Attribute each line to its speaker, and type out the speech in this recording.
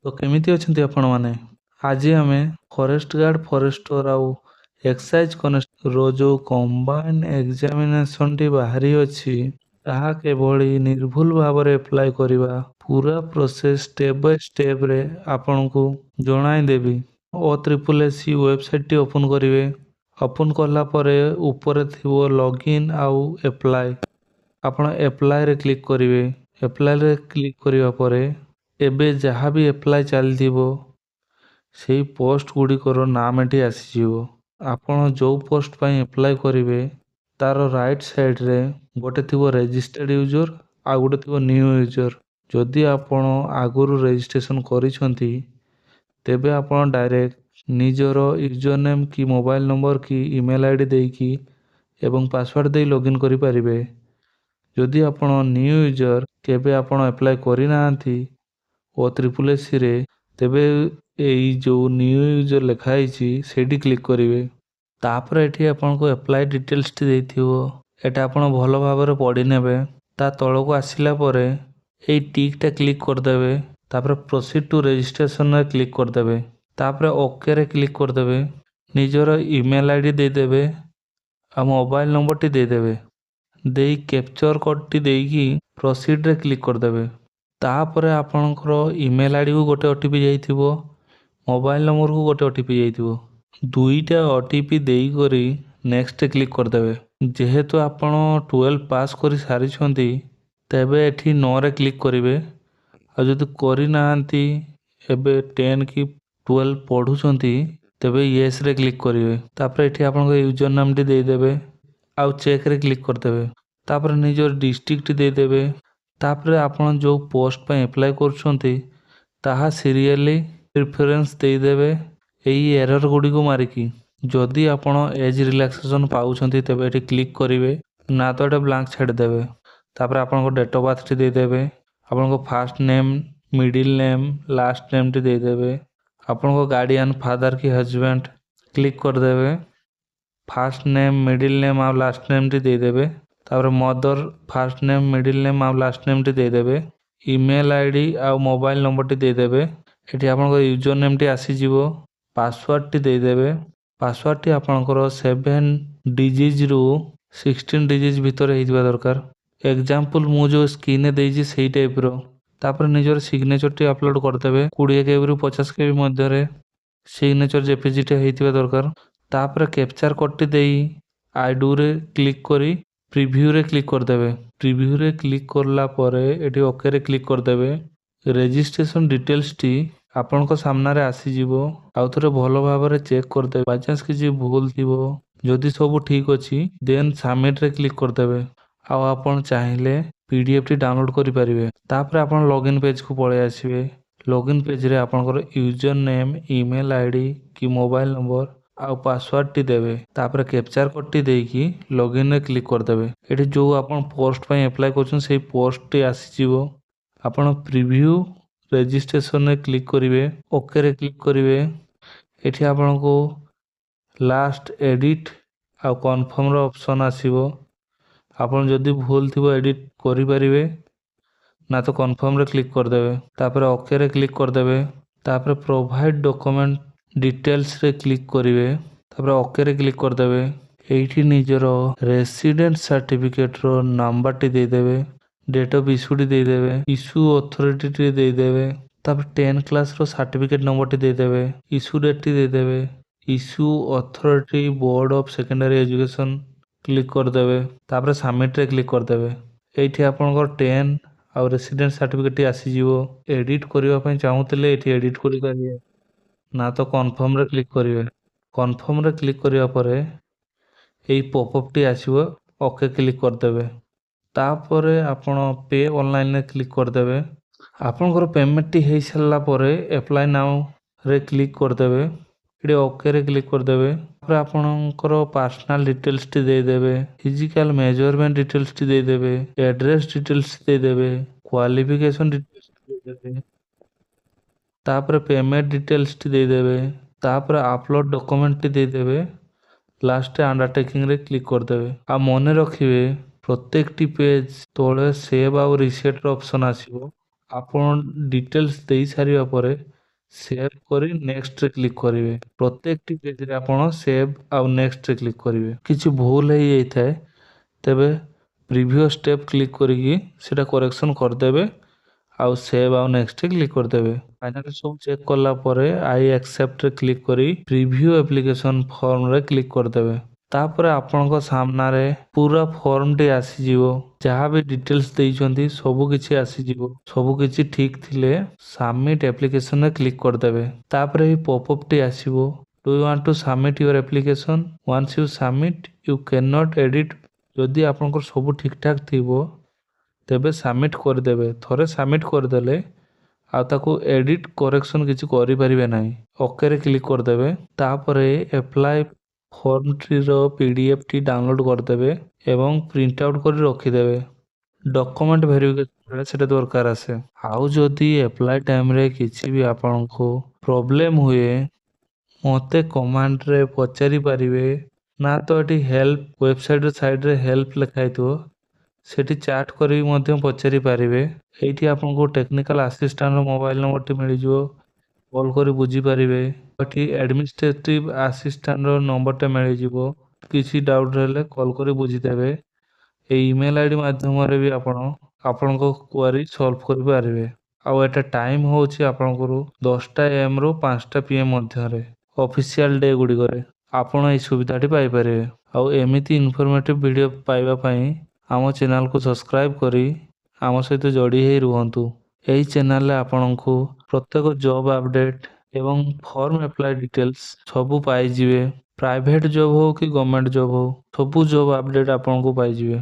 Speaker 1: तो केमिति अछंती आपण माने आज आमे फॉरेस्ट गार्ड फॉरेस्टर आउ एक्साइज कनेस्ट रो जो कंबाइन एग्जामिनेशन टी बाहरी अछि ताहा केवली निर्भुल भाବରେ अप्लाई करिवा पूरा प्रोसेस स्टेप बाय स्टेप रे आपण को जणाई देबी ओ ट्रिपल एससी वेबसाइट टी ओपन करिवे ओपन करला परे ऊपर थिबो लॉगिन आउ अप्लाई आपण अप्लाई रे क्लिक करिवे अप्लाई रे क्लिक करिवा परे एबे जहाँ भी अप्लाई चलथिबो सेही पोस्ट गुड़िकर नाम एठी आसीजिवो आपण जो पोस्ट पई अप्लाई करिवे तार राइट साइड रे गोटे थिबो रजिस्टर्ड यूजर आ गोटे थिबो न्यू यूजर जदि आपण आगुरु रजिस्ट्रेशन करिसंती तेबे आपण डायरेक्ट निजर यूजर नेम की मोबाइल नंबर की ईमेल आईडी देकी एवं पासवर्ड दे लॉगिन करि परिबे जदि आपण न्यू यूजर केबे आपण अप्लाई करि नांती ओ ट्रिपल एससी रे तेबे एई जो न्यू यूजर लिखा आइछि सेठी क्लिक करिवे तापर एठी आपण को अप्लाई डिटेल्स टी देथिवो एटा आपण भलो भाबरे पढि नेबे ता तळको आसिला परे एई टिक टा क्लिक कर देबे तापर प्रोसीड टू रजिस्ट्रेशन रे क्लिक कर देबे तापर ओके रे क्लिक कर देबे निजर ईमेल आईडी दे देबे आ मोबाइल नंबर टी दे देबे देई कैप्चर कोड टी देकी प्रोसीड रे क्लिक कर देबे तापर आपणकर ईमेल आईडी को गोटे ओटीपी जाइथिबो मोबाइल नंबर को गोटे ओटीपी जाइथिबो दुईटा ओटीपी देई करी नेक्स्ट क्लिक कर देबे जेहेतु आपण 12 पास करी सारी छंती तबे एठी नो रे क्लिक करिवे आ जदि करी नांती एबे 10 की 12 पढु छंती तबे यस रे क्लिक करिवे तापर एठी आपण को यूजर नाम टी दे देबे आ चेक रे क्लिक कर देबे तापर निजर डिस्ट्रिक्ट दे देबे तापर आपण जो पोस्ट पे अप्लाई करछंती ताहा सीरियली प्रेफरेंस दे देबे एई एरर गुडी को मारिकी जदि आपण एज रिलैक्सेशन पाउछंती तबे एठी क्लिक करिवे ना तो एटा ब्लैंक छाड़ देबे तापर आपण को डेट ऑफ बर्थ टी दे देबे आपण को first name middle name last name टी दे देबे आपण को गार्डियन फादर की हस्बैंड क्लिक कर देबे फर्स्ट नेम मिडिल नेम आ लास्ट नेम टी दे देबे तापर mother first name middle name आ लास्ट नेम टी दे देबे ईमेल आईडी आ मोबाइल नंबर टी दे देबे एठी आपण को यूजर नेम टी आसी जीवो पासवर्ड टी दे देबे पासवर्ड टी आपनकर 7 डिजिट रु 16 डिजिट भीतर हेइतबा दरकार एग्जांपल मु जो स्क्रीन देइछि सेही टाइप रो तापर निजर सिग्नेचर टी अपलोड कर देबे 20 केबी रु 50 केबी मध्ये रे सिग्नेचर जेपीजी टी हेइतबा दरकार तापर कैप्चर कोड टी देई आई डू रे क्लिक करी प्रीव्यू रे क्लिक कर देबे प्रीव्यू रे क्लिक करला परे एठी ओके रे क्लिक कर देबे रजिस्ट्रेशन डिटेल्स टी आपण को सामना रे आसी जीवो आउ थरे भलो भाबरे चेक कर देबे बायचांस किछि भूल थिबो जदि सब ठीक अछि देन सबमिट रे क्लिक कर देबे आ आपण चाहिले पीडीएफ टी डाउनलोड करि परिबे तापर आपण लॉगिन पेज को पळे आसीबे लॉगिन पेज रे आपनकर यूजर नेम ईमेल आईडी की मोबाइल नंबर आ पासवर्ड टी देबे तापर कैप्चर कोड टी देकी लॉगिन रे क्लिक कर देबे एठी जो आपण पोस्ट पई अप्लाई करछन सेही पोस्ट टी आसी जीवो आपण प्रीव्यू रजिस्ट्रेशन रे क्लिक करिवे ओके रे क्लिक करिवे एठी आपण को लास्ट एडिट आ कन्फर्म रो ऑप्शन आसीबो आपण जदी भूल थिबो एडिट करि परिवे ना तो कन्फर्म रे क्लिक कर देबे तापर ओके रे क्लिक कर देबे तापर प्रोवाइड डॉक्यूमेंट डिटेल्स रे क्लिक करिवे तापर ओके रे क्लिक कर देबे एठी निजरो रेसिडेंट सर्टिफिकेट रो नंबर टी दे देबे डेट ऑफ इशू टी दे देबे इशू अथॉरिटी टी दे देबे तापर 10 क्लास रो सर्टिफिकेट नंबर टी दे देबे इशू डेट टी दे देबे issue authority board of secondary education click कर देबे तापर सबमिट रे क्लिक कर देबे एठी आपनकर 10 आ रेसिडेंट सर्टिफिकेट टी आसी जीवो एडिट करिवा पई चाहूतले एठी एडिट करि करिवे ना तो कन्फर्म रे क्लिक करिवे कन्फर्म रे क्लिक करिवा परे एई पॉपअप टी आसीबो ओके क्लिक कर देबे तापरे आपण पे ऑनलाइन रे क्लिक कर देबे आपनकर पेमेंट टी हेइ सल्ला परे अप्लाई नाउ रे क्लिक कर देबे एडी ओके रे क्लिक कर देबे तापर आपनकर पर्सनल डिटेल्स टी दे देबे फिजिकल मेजरमेंट डिटेल्स टी दे देबे एड्रेस डिटेल्स दे देबे क्वालिफिकेशन डिटेल्स दे देबे तापर पेमेंट डिटेल्स टी दे देबे तापर अपलोड डॉक्यूमेंट टी दे देबे लास्ट अंडरटेकिंग रे क्लिक कर देबे आ मने रखिबे प्रत्येक टी पेज तोळे सेव आ रिसेट रो ऑप्शन आसीबो आपण डिटेल्स देई सारिबा परे ସେଭ୍ କରି ନେକ୍ସଟରେ କ୍ଲିକ୍ କରିବେ। ପ୍ରତ୍ୟେକଟି ପେଜରେ ଆପଣ ସେଭ୍ ଆଉ ନେକ୍ସଟରେ କ୍ଲିକ୍ କରିବେ। କିଛି ଭୁଲ ହେଇଯାଇଥାଏ ତେବେ ପ୍ରିଭିୟସ୍ ଷ୍ଟେପ୍ କ୍ଲିକ୍ କରିକି ସେଇଟା କରେକ୍ସନ୍ କରିଦେବେ ଆଉ ସେଭ୍ ଆଉ ନେକ୍ସଟରେ କ୍ଲିକ୍ କରିଦେବେ। ଫାଇନାଲି ସବୁ ଚେକ୍ କଲା ପରେ ଆଇ ଆକ୍ସେପ୍ଟରେ କ୍ଲିକ୍ କରି ପ୍ରିଭ୍ୟୁ ଆପ୍ଲିକେସନ୍ ଫର୍ମରେ କ୍ଲିକ୍ କରିଦେବେ। ତାପରେ ଆପଣଙ୍କ ସାମ୍ନାରେ ପୁରା ଫର୍ମଟି ଆସିଯିବ। ଯାହା ବି ଡିଟେଲ୍ସ ଦେଇଛନ୍ତି ସବୁ କିଛି ଆସିଯିବ। ସବୁ କିଛି ଠିକ୍ ଥିଲେ ସବମିଟ୍ ଆପ୍ଲିକେସନରେ କ୍ଲିକ୍ କରିଦେବେ। ତାପରେ ଏହି ପପଅପ୍ଟି ଆସିବ। Do you want to submit your application? Once you submit you can not edit. ଯଦି ଆପଣଙ୍କର ସବୁ ଠିକ୍ ଠାକ୍ ଥିବ ତେବେ ସବମିଟ୍ କରିଦେବେ। ଥରେ ସବମିଟ୍ କରିଦେଲେ ଆଉ ତାକୁ ଏଡ଼ିଟ୍ କରେକ୍ସନ୍ କିଛି କରିପାରିବେ ନାହିଁ। ଓକେରେ କ୍ଲିକ୍ କରିଦେବେ। ତାପରେ ଆପ୍ଲାଏ ଫର୍ମଟିର ପିଡିଏଫ୍ଟି ଡାଉନଲୋଡ୍ କରିଦେବେ ଏବଂ ପ୍ରିଣ୍ଟ ଆଉଟ୍ କରି ରଖିଦେବେ। ଡକୁମେଣ୍ଟ ଭେରିଫିକେସନ୍ ବେଳେ ସେଇଟା ଦରକାର ଆସେ। ଆଉ ଯଦି ଆପ୍ଲାଏ ଟାଇମ୍ରେ କିଛି ବି ଆପଣଙ୍କୁ ପ୍ରୋବ୍ଲେମ୍ ହୁଏ ମୋତେ କମାଣ୍ଡରେ ପଚାରି ପାରିବେ। ନା ତ ଏଠି ହେଲ୍ପ ୱେବସାଇଟ୍ର ସାଇଡ଼୍ରେ ହେଲ୍ପ ଲେଖା ହେଇଥିବ ସେଠି ଚାଟ୍ କରିକି ମଧ୍ୟ ପଚାରି ପାରିବେ। ଏଇଠି ଆପଣଙ୍କୁ ଟେକ୍ନିକାଲ ଆସିଷ୍ଟାଣ୍ଟର ମୋବାଇଲ ନମ୍ବରଟି ମିଳିଯିବ। କଲ୍ କରି ବୁଝିପାରିବେ। ଏଠି ଆଡମିନିଷ୍ଟ୍ରେଟିଭ୍ ଆସିଷ୍ଟାଣ୍ଟର ନମ୍ବରଟା ମିଳିଯିବ। କିଛି ଡାଉଟ୍ ହେଲେ କଲ୍ କରି ବୁଝିଦେବେ। ଏଇ ଇମେଲ୍ ଆଇଡି ମାଧ୍ୟମରେ ବି ଆପଣ ଆପଣଙ୍କ କ୍ୱାରି ସଲ୍ଭ କରିପାରିବେ। ଆଉ ଏଟା ଟାଇମ୍ ହେଉଛି ଆପଣଙ୍କର 10ଟା AM ରୁ 5ଟା PM ମଧ୍ୟରେ ଅଫିସିଆଲ ଡେ ଗୁଡ଼ିକରେ ଆପଣ ଏହି ସୁବିଧାଟି ପାଇପାରିବେ। ଆଉ ଏମିତି ଇନଫର୍ମେଟିଭ୍ ଭିଡ଼ିଓ ପାଇବା ପାଇଁ ଆମ ଚ୍ୟାନେଲକୁ ସବସ୍କ୍ରାଇବ୍ କରି ଆମ ସହିତ ଯୋଡ଼ି ହେଇ ରୁହନ୍ତୁ। ଏହି ଚ୍ୟାନେଲରେ ଆପଣଙ୍କୁ ପ୍ରତ୍ୟେକ ଜବ୍ ଆପଡେଟ୍ ଏବଂ ଫର୍ମ ଆପ୍ଲାଏ ଡିଟେଲ୍ସ ସବୁ ପାଇଯିବେ। ପ୍ରାଇଭେଟ୍ ଜବ୍ ହଉ କି ଗଭର୍ଣ୍ଣମେଣ୍ଟ ଜବ୍ ହଉ ସବୁ ଜବ୍ ଆପଡେଟ୍ ଆପଣଙ୍କୁ ପାଇଯିବେ।